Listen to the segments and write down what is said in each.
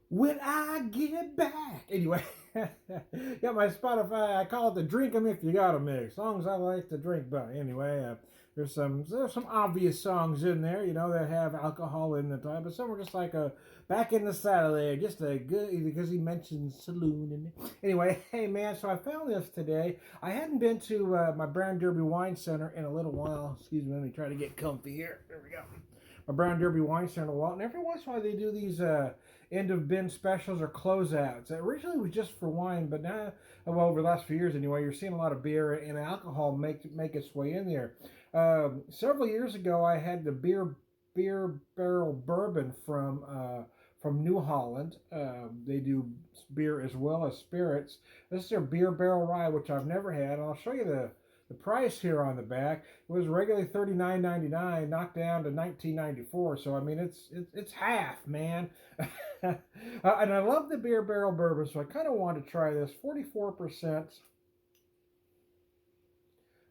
when I get back. Anyway, got my Spotify. I call it the Drink 'em If You Gotta Mix. Songs I like to drink. But anyway, there's some obvious songs in there, that have alcohol in the time. But some are just like a back in the saddle there, just a good because he mentioned saloon in it. Anyway, hey man, so I found this today. I hadn't been to my Brown Derby Wine Center in a little while. Excuse me, let me try to get comfy here. There we go. My Brown Derby Wine Center a while, and every once in a while they do these end of bin specials or closeouts. It originally was just for wine, but now, well, over the last few years anyway, you're seeing a lot of beer and alcohol make its way in there. Several years ago, I had the beer barrel bourbon from New Holland. They do beer as well as spirits. This is their beer barrel rye, which I've never had. And I'll show you the price here on the back. It was regularly $39.99, knocked down to $19.94. So I mean, it's half, man. And I love the beer barrel bourbon, so I kind of wanted to try this. 44%.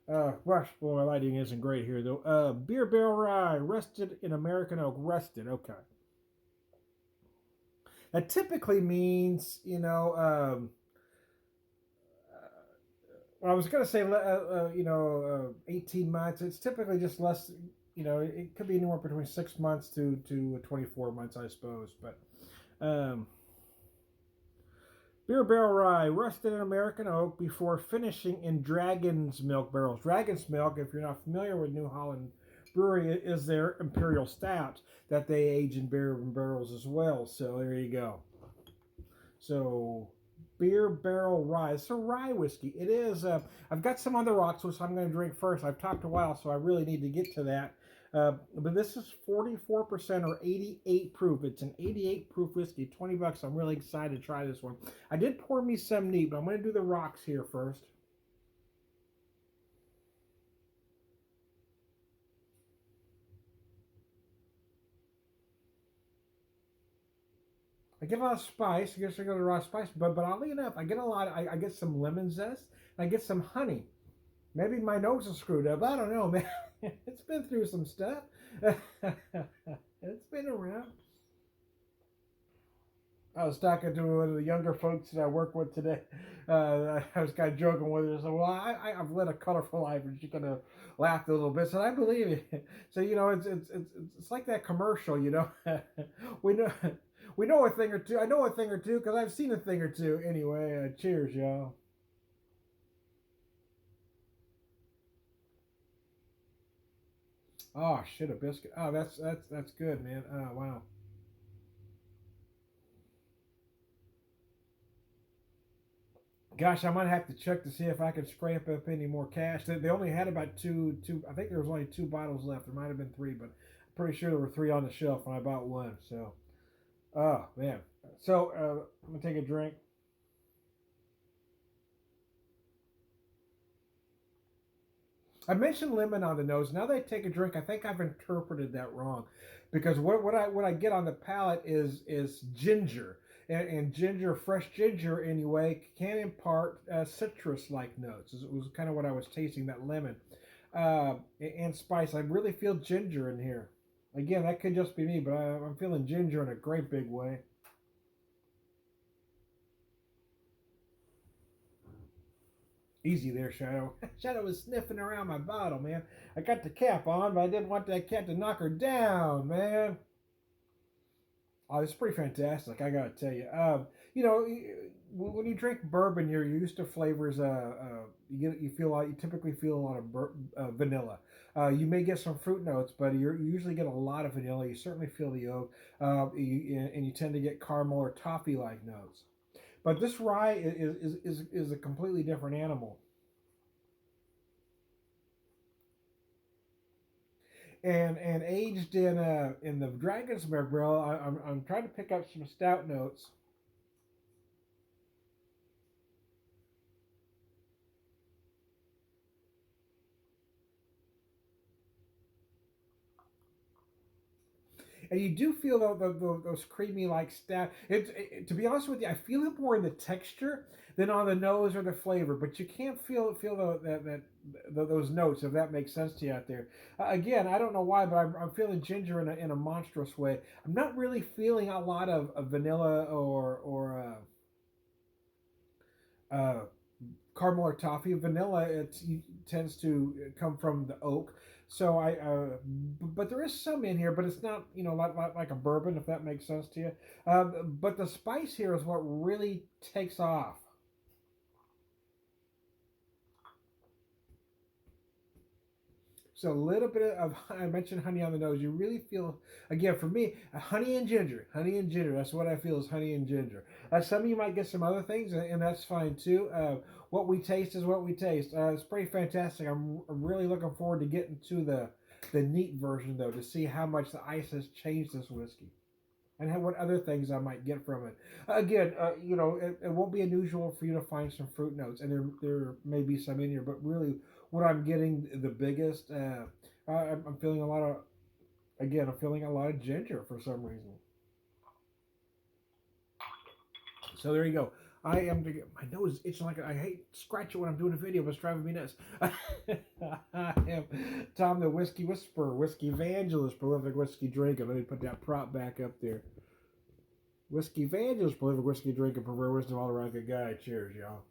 Gosh, boy, my lighting isn't great here though. Beer barrel rye, rested in American oak. Rested, okay. That typically means, well, I was going to say, 18 months. It's typically just less, it could be anywhere between 6 months to 24 months, I suppose. But um, beer barrel rye, rusted in American oak before finishing in Dragon's Milk barrels. Dragon's Milk, if you're not familiar with New Holland Brewery, is their imperial stout that they age in bourbon barrels as well. So there you go. So beer barrel rye. It's a rye whiskey. It is. I've got some on the rocks, which I'm going to drink first. I've talked a while, so I really need to get to that. But this is 44% or 88 proof. It's an 88 proof whiskey. $20. I'm really excited to try this one. I did pour me some neat, but I'm going to do the rocks here first. I get a lot of spice. I guess I get a lot of spice, but oddly enough, I get a lot. I get some lemon zest. I get some honey. Maybe my nose is screwed up. I don't know, man. It's been through some stuff. It's been around. I was talking to one of the younger folks that I work with today. I was kind of joking with her. I said, "Well, I've led a colorful life," and she kind of laughed a little bit. So I believe it. So it's like that commercial. We know we know a thing or two. I know a thing or two because I've seen a thing or two. Anyway, cheers, y'all. Oh shit, a biscuit. Oh, that's good, man. Oh wow. Gosh, I might have to check to see if I can scrape up any more cash. They only had about two. I think there was only two bottles left. There might have been three, but I'm pretty sure there were three on the shelf when I bought one. So, oh man. So I'm gonna take a drink. I mentioned lemon on the nose. Now that I take a drink, I think I've interpreted that wrong, because what I get on the palate is ginger, and ginger, fresh ginger anyway, can impart citrus like notes. It was kind of what I was tasting, that lemon and spice. I really feel ginger in here. Again, that could just be me, but I'm feeling ginger in a great big way. Easy there, Shadow. Shadow was sniffing around my bottle, man. I got the cap on, but I didn't want that cat to knock her down, man. Oh, it's pretty fantastic. I gotta tell you. When you drink bourbon, you're used to flavors. You typically feel a lot of vanilla. You may get some fruit notes, but you usually get a lot of vanilla. You certainly feel the oak, and you tend to get caramel or toffee like notes. But this rye is a completely different animal. And aged in the Dragonsberg barrel, I'm trying to pick up some stout notes. and you do feel those creamy like stab. To be honest with you, I feel it more in the texture than on the nose or the flavor, but you can't feel those notes, if that makes sense to you out there. Again, I don't know why, but I'm feeling ginger in a monstrous way. I'm not really feeling a lot of vanilla or caramel or toffee. Vanilla tends to come from the oak. So but there is some in here, but it's not like a bourbon, if that makes sense to you. But the spice here is what really takes off. So a little bit of I mentioned honey on the nose. You really feel again for me honey and ginger, honey and ginger. That's what I feel is honey and ginger. Some of you might get some other things, and that's fine too. What we taste is what we taste. It's pretty fantastic. I'm really looking forward to getting to the neat version though, to see how much the ice has changed this whiskey and what other things I might get from it. Again, it won't be unusual for you to find some fruit notes, and there may be some in here, but really, what I'm getting the biggest, I'm feeling a lot of, again, I'm feeling a lot of ginger for some reason. So there you go. I am my nose is itching like I hate scratching when I'm doing a video, but it's driving me nuts. I am Tom the Whiskey Whisperer, Whiskey Evangelist, prolific whiskey drinker. Let me put that prop back up there. Whiskey Evangelist, prolific whiskey drinker, prefer wisdom all around good guy. Cheers, y'all.